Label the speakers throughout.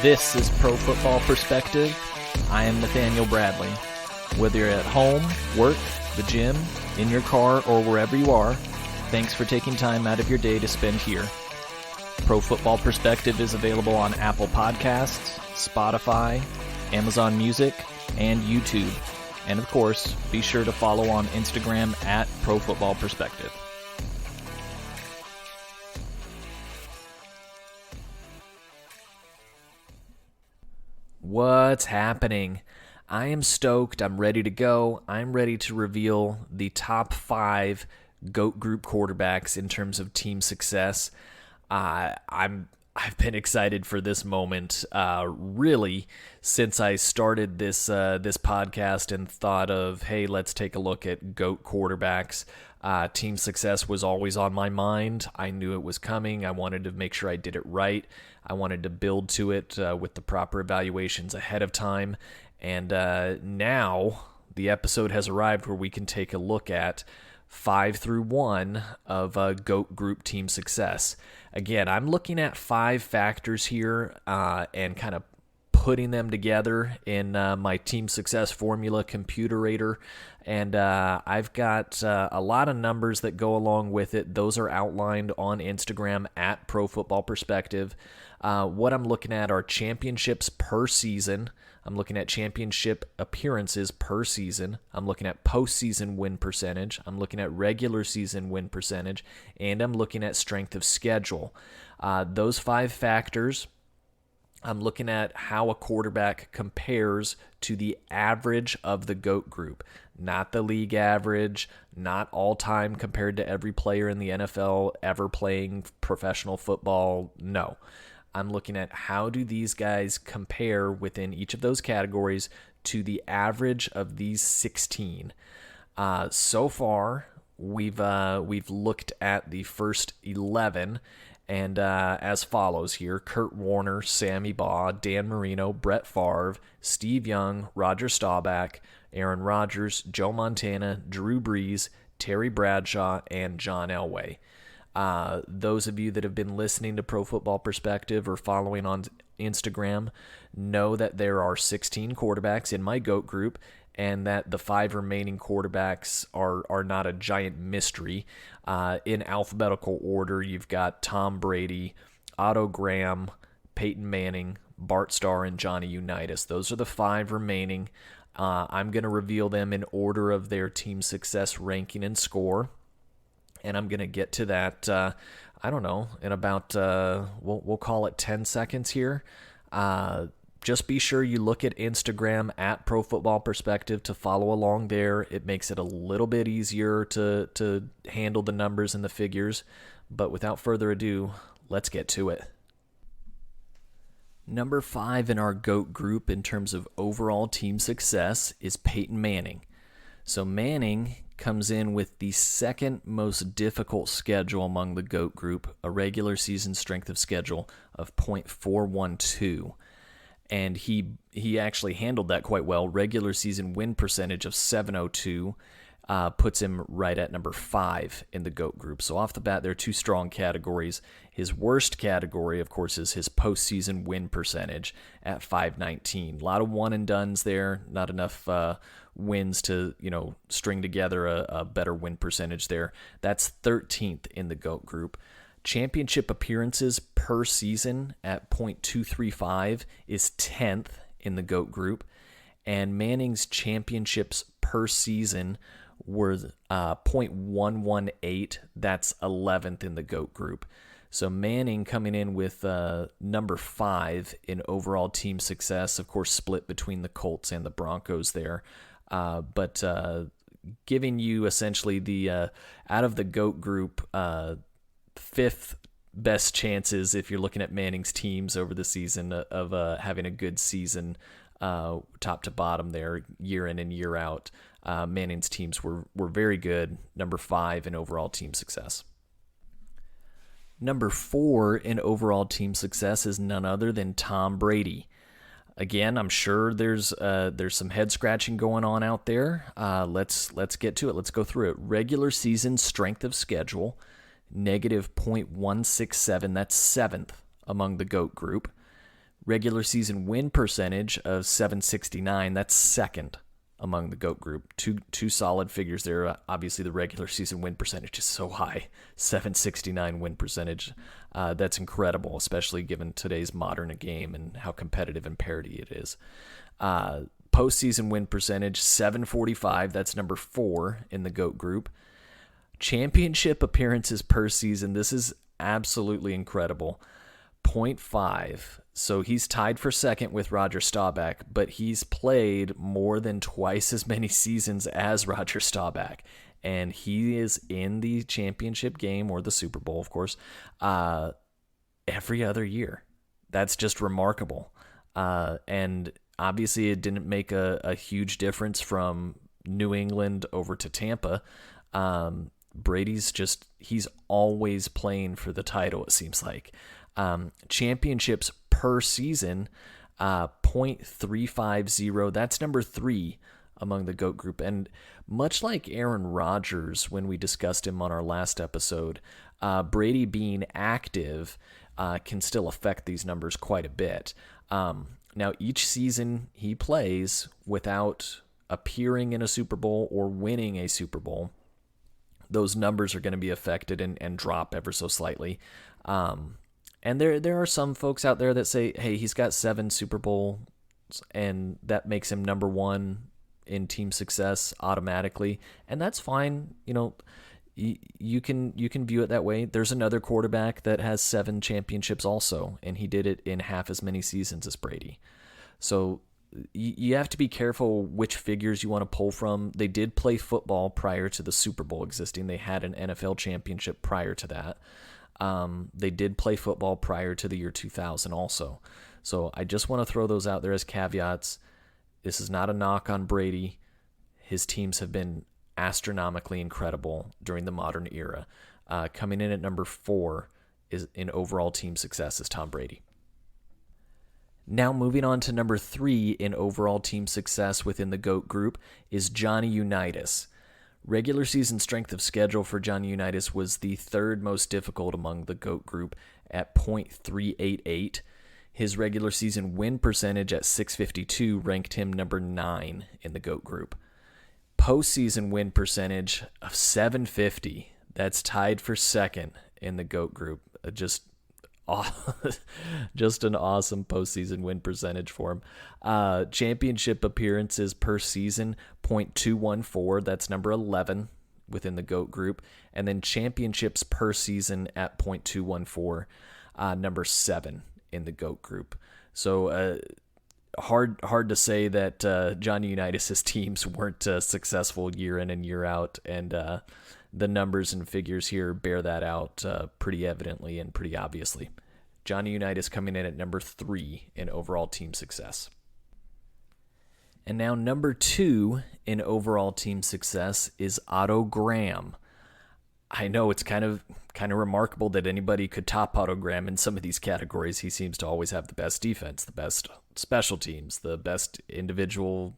Speaker 1: This is Pro Football Perspective. I am Nathaniel Bradley. Whether you're at home, work, the gym, in your car, or wherever you are, thanks for taking time out of your day to spend here. Pro Football Perspective is available on Apple Podcasts, Spotify, Amazon Music, and YouTube. And of course, be sure to follow on Instagram at Pro Football Perspective. What's happening? I am stoked. I'm ready to go. I'm ready to reveal the top 5 GOAT group quarterbacks in terms of team success. I've been excited for this moment, really, since I started this podcast and thought of, hey, let's take a look at GOAT quarterbacks. Team success was always on my mind. I knew it was coming. I wanted to make sure I did it right. I wanted to build to it with the proper evaluations ahead of time. And now the episode has arrived where we can take a look at 5 through 1 of GOAT group team success. Again, I'm looking at 5 factors here and kind of putting them together in my team success formula computerator. And I've got a lot of numbers that go along with it. Those are outlined on Instagram at Pro Football Perspective. What I'm looking at are championships per season. I'm looking at championship appearances per season. I'm looking at postseason win percentage. I'm looking at regular season win percentage. And I'm looking at strength of schedule. Those 5 factors, I'm looking at how a quarterback compares to the average of the GOAT group. Not the league average, not all-time compared to every player in the NFL ever playing professional football. No. I'm looking at how do these guys compare within each of those categories to the average of these 16. So far, we've looked at the first 11, and as follows here: Kurt Warner, Sammy Baugh, Dan Marino, Brett Favre, Steve Young, Roger Staubach, Aaron Rodgers, Joe Montana, Drew Brees, Terry Bradshaw, and John Elway. Those of you that have been listening to Pro Football Perspective or following on Instagram know that there are 16 quarterbacks in my GOAT group, and that the 5 remaining quarterbacks are not a giant mystery. In alphabetical order, you've got Tom Brady, Otto Graham, Peyton Manning, Bart Starr, and Johnny Unitas. Those are the 5 remaining. I'm going to reveal them in order of their team success ranking and score. And I'm going to get to that, in about, we'll call it 10 seconds here. Just be sure you look at Instagram at Pro Football Perspective to follow along there. It makes it a little bit easier to handle the numbers and the figures. But without further ado, let's get to it. Number 5 in our GOAT group in terms of overall team success is Peyton Manning. So Manning comes in with the second most difficult schedule among the GOAT group, a regular season strength of schedule of .412. And he actually handled that quite well. Regular season win percentage of .702 puts him right at number 5 in the GOAT group. So off the bat, there are 2 strong categories. His worst category, of course, is his postseason win percentage at .519. A lot of one-and-dones there, not enough wins to string together a better win percentage there. That's 13th in the GOAT group. Championship appearances per season at .235 is 10th in the GOAT group. And Manning's championships per season were .118. That's 11th in the GOAT group. So Manning coming in with number 5 in overall team success, of course split between the Colts and the Broncos there. But giving you essentially the, out of the GOAT group, 5th best chances if you're looking at Manning's teams over the season of having a good season top to bottom there, year in and year out. Manning's teams were very good, number 5 in overall team success. Number 4 in overall team success is none other than Tom Brady. Again, I'm sure there's some head scratching going on out there. Let's get to it. Let's go through it. Regular season strength of schedule, negative .167. That's 7th among the GOAT group. Regular season win percentage of 769. That's second among the GOAT group. Two solid figures there. Obviously, the regular season win percentage is so high. 769 win percentage. That's incredible, especially given today's modern game and how competitive and parity it is. Postseason win percentage, 745. That's number 4 in the GOAT group. Championship appearances per season. This is absolutely incredible. 0.5. So he's tied for second with Roger Staubach, but he's played more than twice as many seasons as Roger Staubach. And he is in the championship game, or the Super Bowl, of course, every other year. That's just remarkable. And obviously it didn't make a huge difference from New England over to Tampa. He's always playing for the title, it seems like. Championships per season, 0.350. That's number 3 among the GOAT group. And much like Aaron Rodgers, when we discussed him on our last episode, Brady being active can still affect these numbers quite a bit. Now, each season he plays without appearing in a Super Bowl or winning a Super Bowl, those numbers are going to be affected and drop ever so slightly. And there are some folks out there that say, hey, he's got 7 Super Bowls, and that makes him number 1 in team success automatically. And that's fine. You know, you can view it that way. There's another quarterback that has 7 championships also, and he did it in half as many seasons as Brady. So you have to be careful which figures you want to pull from. They did play football prior to the Super Bowl existing. They had an NFL championship prior to that. They did play football prior to the year 2000 also. So I just want to throw those out there as caveats. This is not a knock on Brady. His teams have been astronomically incredible during the modern era. Coming in at number 4 is in overall team success is Tom Brady. Now moving on to number 3 in overall team success within the GOAT group is Johnny Unitas. Regular season strength of schedule for Johnny Unitas was the 3rd most difficult among the GOAT group at 0.388. His regular season win percentage at 652 ranked him number 9 in the GOAT group. Postseason win percentage of 750. That's tied for second in the GOAT group. Just an awesome postseason win percentage for him. Championship appearances per season, 0.214. That's number 11 within the GOAT group. And then championships per season at 0.214, number 7 in the GOAT group. So hard to say that Johnny Unitas' teams weren't successful year in and year out. And the numbers and figures here bear that out pretty evidently and pretty obviously. Johnny Unitas coming in at number 3 in overall team success. And now number 2 in overall team success is Otto Graham. I know it's kind of remarkable that anybody could top Otto Graham in some of these categories. He seems to always have the best defense, the best special teams, the best individual,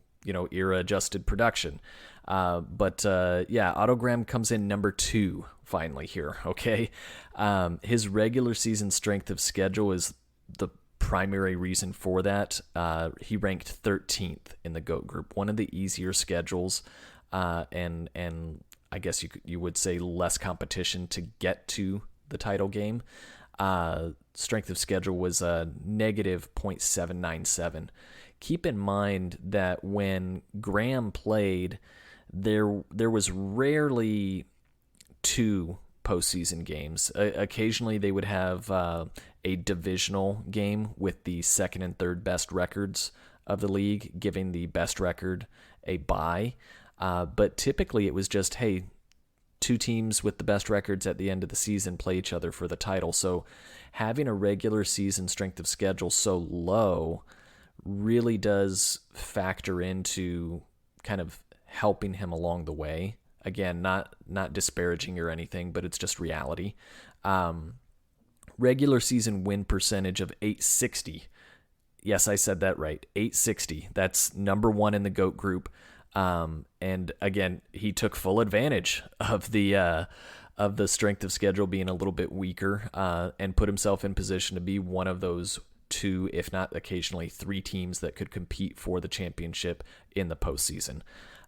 Speaker 1: era adjusted production. But Otto Graham comes in number 2 finally here. Okay. His regular season strength of schedule is the primary reason for that. He ranked 13th in the GOAT group, one of the easier schedules, and I guess you would say less competition to get to the title game. Strength of schedule was a negative 0.797. Keep in mind that when Graham played, there was rarely 2 postseason games. Occasionally they would have a divisional game with the second and third best records of the league, giving the best record a bye. But typically it was just, hey, 2 teams with the best records at the end of the season play each other for the title. So having a regular season strength of schedule so low really does factor into kind of helping him along the way. Again, not disparaging or anything, but it's just reality. Regular season win percentage of 860. Yes, I said that right. 860. That's number 1 in the GOAT group. And again, he took full advantage of the strength of schedule being a little bit weaker, and put himself in position to be one of those 2, if not occasionally 3 teams that could compete for the championship in the postseason.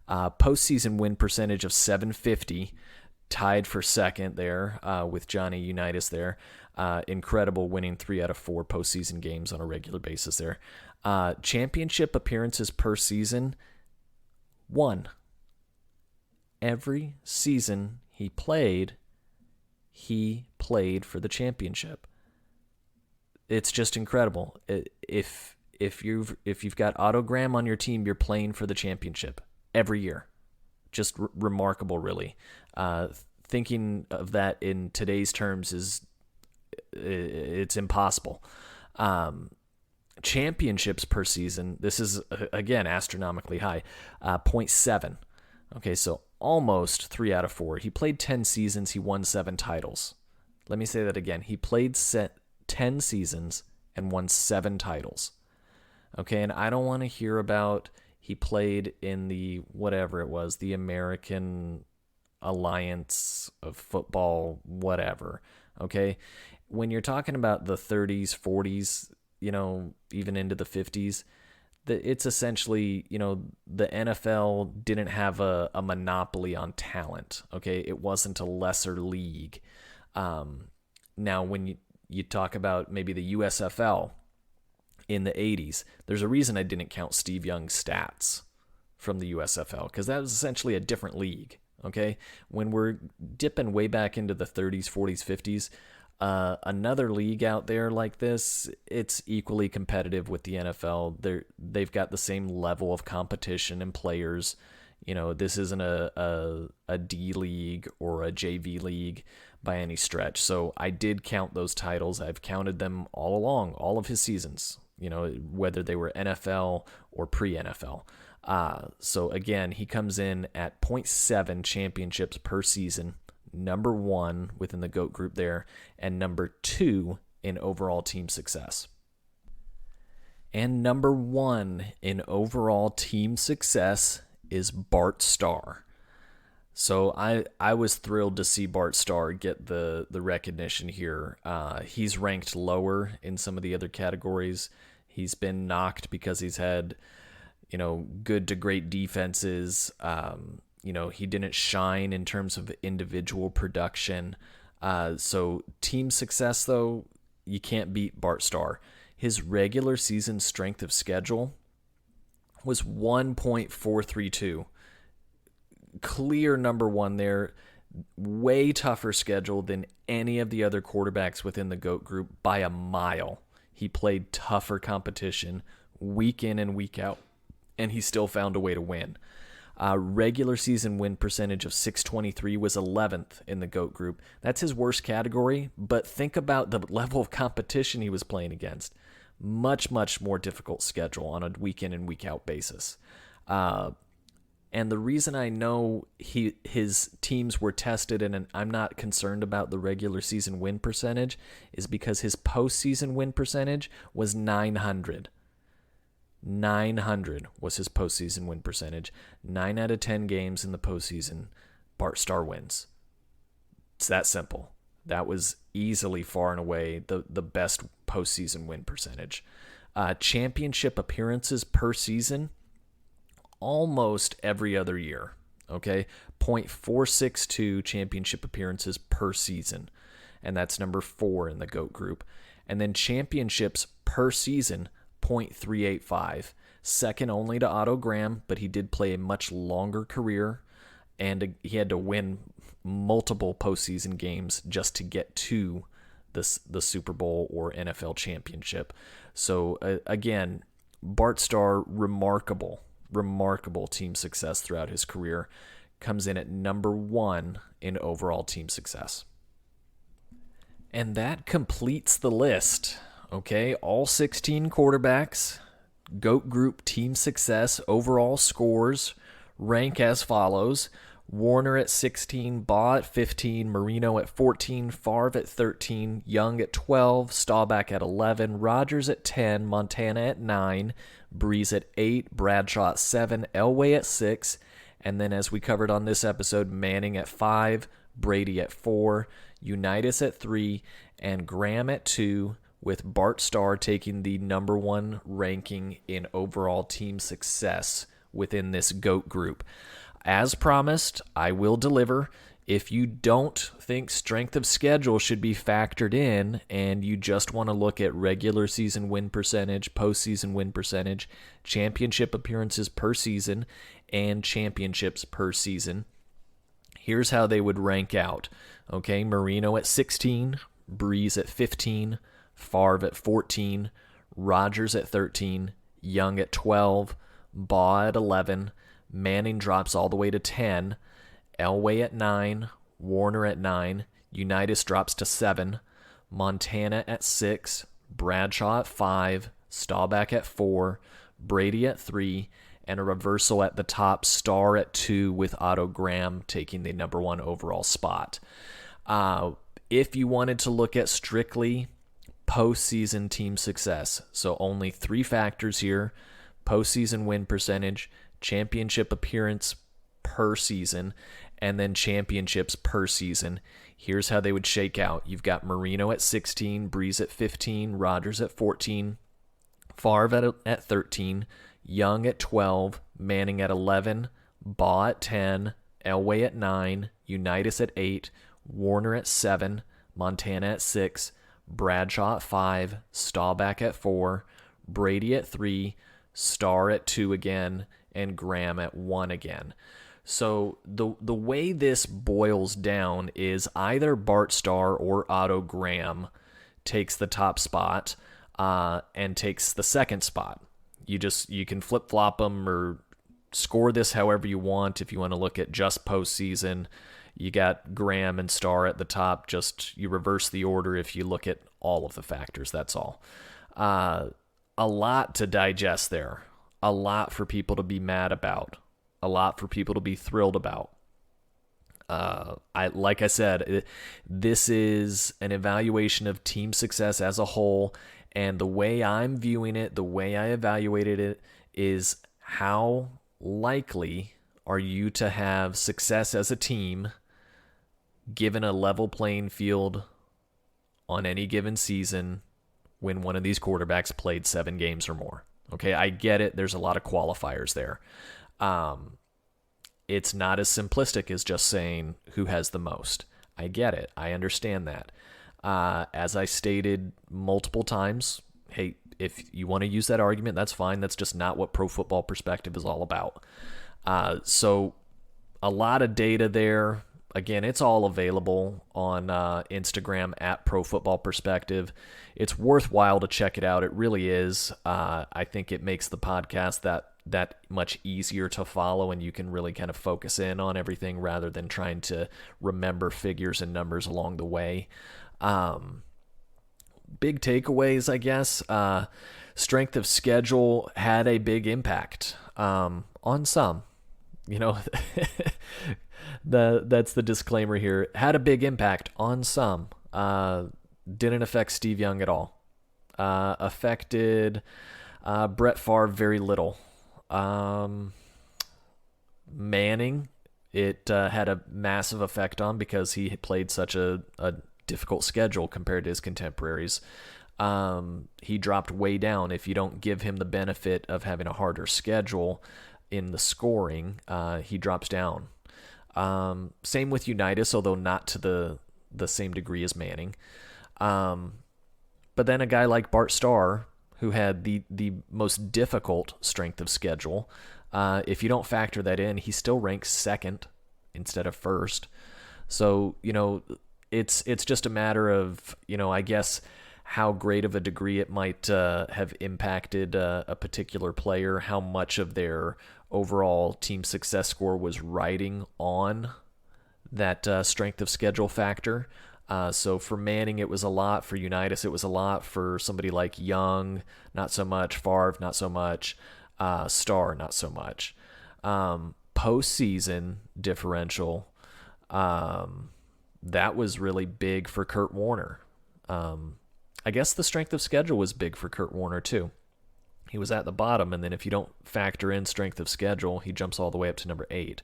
Speaker 1: Postseason win percentage of .750, tied for second there with Johnny Unitas there. Incredible, winning 3 out of 4 postseason games on a regular basis there. Championship appearances per season, 1. Every season he played for the championship. It's just incredible. If you've got Otto Graham on your team, you're playing for the championship every year. Just remarkable, really. Thinking of that in today's terms it's impossible. Championships per season, this is again astronomically high, 0.7. Okay, so almost 3 out of 4. He played 10 seasons. He won 7 titles. Let me say that again. He played 10 seasons and won 7 titles. Okay, and I don't want to hear about he played in the whatever it was, the American Alliance of Football, whatever. Okay, when you're talking about the 30s, 40s, even into the 50s, it's essentially, the NFL didn't have a monopoly on talent. Okay, it wasn't a lesser league. Now, when you talk about maybe the USFL in the 80s, there's a reason I didn't count Steve Young's stats from the USFL, because that was essentially a different league. Okay, when we're dipping way back into the 30s, 40s, 50s, another league out there like this, it's equally competitive with the NFL. They've got the same level of competition and players. This isn't a D league or a JV league by any stretch. So I did count those titles. I've counted them all along, all of his seasons, whether they were NFL or pre-NFL. So again, he comes in at 0.7 championships per season, number 1 within the GOAT group there, and number 2 in overall team success. And number 1 in overall team success is Bart Starr. So I was thrilled to see Bart Starr get the recognition here. He's ranked lower in some of the other categories. He's been knocked because he's had, good to great defenses. He didn't shine in terms of individual production. So team success, though, you can't beat Bart Starr. His regular season strength of schedule was 1.432. Clear number 1 there. Way tougher schedule than any of the other quarterbacks within the GOAT group by a mile. He played tougher competition week in and week out, and he still found a way to win. Regular season win percentage of .623 was 11th in the GOAT group. That's his worst category, but think about the level of competition he was playing against. Much, much more difficult schedule on a week in and week out basis. And the reason I know his teams were tested and I'm not concerned about the regular season win percentage is because his postseason win percentage was 900. 900 was his postseason win percentage. 9 out of 10 games in the postseason, Bart Starr wins. It's that simple. That was easily far and away the best postseason win percentage. Championship appearances per season, almost every other year. Okay, 0.462 championship appearances per season, and that's number 4 in the GOAT group. And then championships per season, 0.385, second only to Otto Graham, but he did play a much longer career, and he had to win multiple postseason games just to get to the Super Bowl or NFL championship. So again, Bart Starr, remarkable team success throughout his career, comes in at number 1 in overall team success. And that completes the list. Okay, all 16 quarterbacks, GOAT group team success, overall scores, rank as follows. Warner at 16, Baugh at 15, Marino at 14, Favre at 13, Young at 12, Staubach at 11, Rodgers at 10, Montana at 9, Breeze at 8, Bradshaw at 7, Elway at 6, and then as we covered on this episode, Manning at 5, Brady at 4, Unitas at 3, and Graham at 2, with Bart Starr taking the number one ranking in overall team success within this GOAT group. As promised, I will deliver. If you don't think strength of schedule should be factored in and you just want to look at regular season win percentage, postseason win percentage, championship appearances per season, and championships per season, here's how they would rank out. Okay, Marino at 16, Breeze at 15, Favre at 14, Rodgers at 13, Young at 12, Baugh at 11, Manning drops all the way to 10, Elway at 9, Warner at 9, Unitas drops to 7, Montana at 6, Bradshaw at 5, Staubach at 4, Brady at 3, and a reversal at the top, Starr at 2, with Otto Graham taking the number one overall spot. If you wanted to look at strictly postseason team success, so only 3 factors here: postseason win percentage, championship appearance per season, and then championships per season. Here's how they would shake out. You've got Marino at 16, Breeze at 15, Rodgers at 14, Favre at 13, Young at 12, Manning at 11, Baugh at 10, Elway at 9, Unitas at 8, Warner at 7, Montana at 6, Bradshaw at 5, Staubach at 4, Brady at 3, Starr at 2 again, and Graham at 1 again. So the way this boils down is either Bart Starr or Otto Graham takes the top spot and takes the second spot. You can flip-flop them or score this however you want. If you want to look at just postseason, you got Graham and Starr at the top. Just you reverse the order if you look at all of the factors. That's all. A lot to digest there. A lot for people to be mad about. A lot for people to be thrilled about. Like I said, this is an evaluation of team success as a whole, and the way I'm viewing it, the way I evaluated it, is how likely are you to have success as a team given a level playing field on any given season when one of these quarterbacks played 7 games or more. Okay, I get it. There's a lot of qualifiers there. It's not as simplistic as just saying who has the most. I get it. I understand that. As I stated multiple times, hey, if you want to use that argument, that's fine. That's just not what Pro Football Perspective is all about. So a lot of data there. Again, it's all available on Instagram at Pro Football Perspective. It's worthwhile to check it out. It really is. I think it makes the podcast that much easier to follow, and you can really kind of focus in on everything rather than trying to remember figures and numbers along the way. Big takeaways, I guess. Strength of schedule had a big impact on some. That's the disclaimer here. Had a big impact on some. Didn't affect Steve Young at all. Affected Brett Favre very little. Manning, it had a massive effect on because he played such a difficult schedule compared to his contemporaries. He dropped way down. If you don't give him the benefit of having a harder schedule in the scoring, he drops down. Same with Unitas, although not to the same degree as Manning. But then a guy like Bart Starr, who had the most difficult strength of schedule, if you don't factor that in, he still ranks second instead of first. So, it's just a matter of, I guess, how great of a degree it might have impacted a particular player, how much of their overall team success score was riding on that strength of schedule factor. So for Manning, it was a lot. For Unitas, it was a lot. For somebody like Young, not so much. Favre, not so much. Starr, not so much. Postseason differential, that was really big for Kurt Warner. I guess the strength of schedule was big for Kurt Warner too. He was at the bottom, and then if you don't factor in strength of schedule, he jumps all the way up to number 8.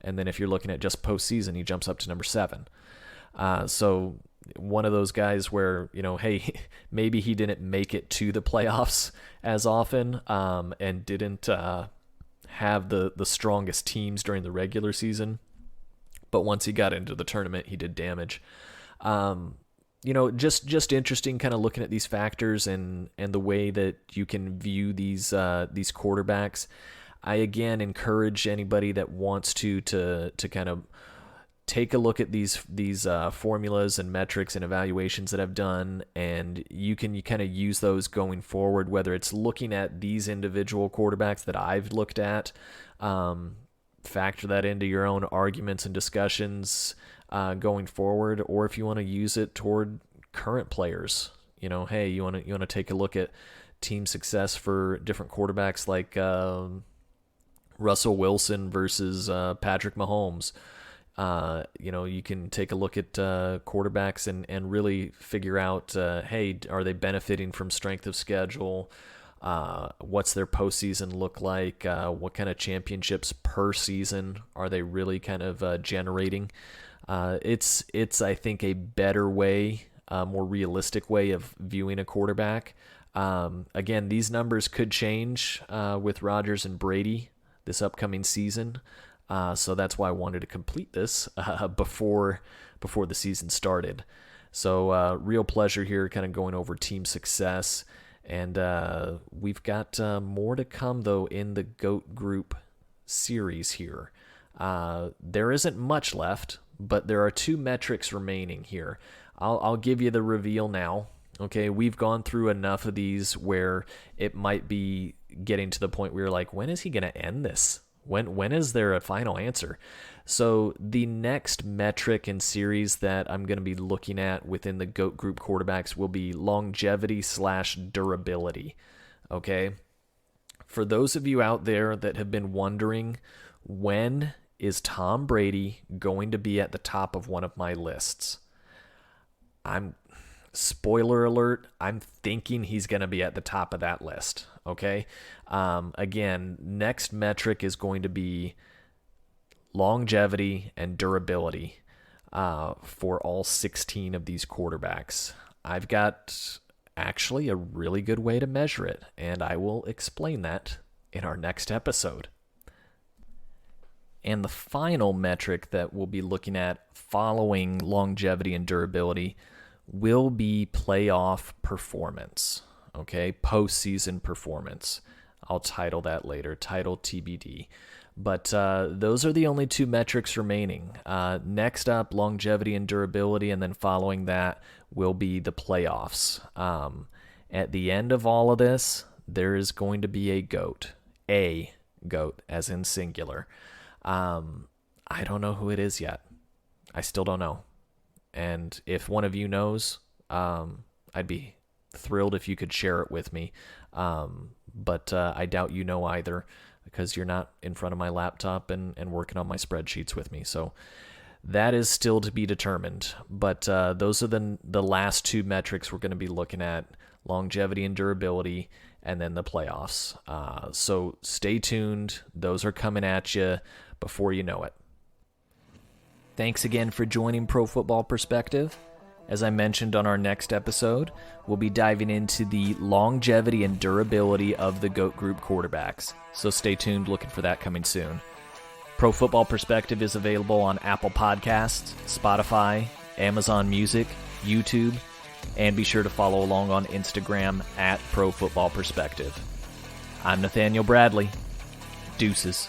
Speaker 1: And then if you're looking at just postseason, he jumps up to number 7. So, one of those guys where, hey, maybe he didn't make it to the playoffs as often, and didn't have the strongest teams during the regular season. But once he got into the tournament, he did damage. Just interesting kind of looking at these factors and the way that you can view these quarterbacks. I, again, encourage anybody that wants to kind of take a look at these formulas and metrics and evaluations that I've done, and you kind of use those going forward, whether it's looking at these individual quarterbacks that I've looked at, factor that into your own arguments and discussions going forward, or if you want to use it toward current players. Hey, you want to take a look at team success for different quarterbacks like Russell Wilson versus Patrick Mahomes. You can take a look at quarterbacks and really figure out, hey, are they benefiting from strength of schedule? What's their postseason look like? What kind of championships per season are they really kind of generating? It's I think a better way, more realistic way of viewing a quarterback. Again, these numbers could change with Rodgers and Brady this upcoming season. So that's why I wanted to complete this before the season started. So real pleasure here kind of going over team success. And we've got more to come, though, in the GOAT Group series here. There isn't much left, but there are 2 metrics remaining here. I'll give you the reveal now. Okay, we've gone through enough of these where it might be getting to the point where you're like, when is he going to end this? When is there a final answer? So the next metric and series that I'm going to be looking at within the GOAT Group quarterbacks will be longevity/durability. Okay? For those of you out there that have been wondering, when is Tom Brady going to be at the top of one of my lists? Spoiler alert, I'm thinking he's going to be at the top of that list, okay? Again, next metric is going to be longevity and durability for all 16 of these quarterbacks. I've got actually a really good way to measure it, and I will explain that in our next episode. And the final metric that we'll be looking at following longevity and durability will be playoff performance, okay? Postseason performance. I'll title that later, title TBD. But those are the only 2 metrics remaining. Next up, longevity and durability, and then following that will be the playoffs. At the end of all of this, there is going to be a GOAT, as in singular. I don't know who it is yet. I still don't know. And if one of you knows, I'd be thrilled if you could share it with me. But I doubt you know either, because you're not in front of my laptop and working on my spreadsheets with me. So that is still to be determined. But those are the last 2 metrics we're going to be looking at, longevity and durability, and then the playoffs. So stay tuned. Those are coming at you before you know it. Thanks again for joining Pro Football Perspective. As I mentioned on our next episode, we'll be diving into the longevity and durability of the GOAT Group quarterbacks. So stay tuned, looking for that coming soon. Pro Football Perspective is available on Apple Podcasts, Spotify, Amazon Music, YouTube, and be sure to follow along on Instagram at Pro Football Perspective. I'm Nathaniel Bradley. Deuces.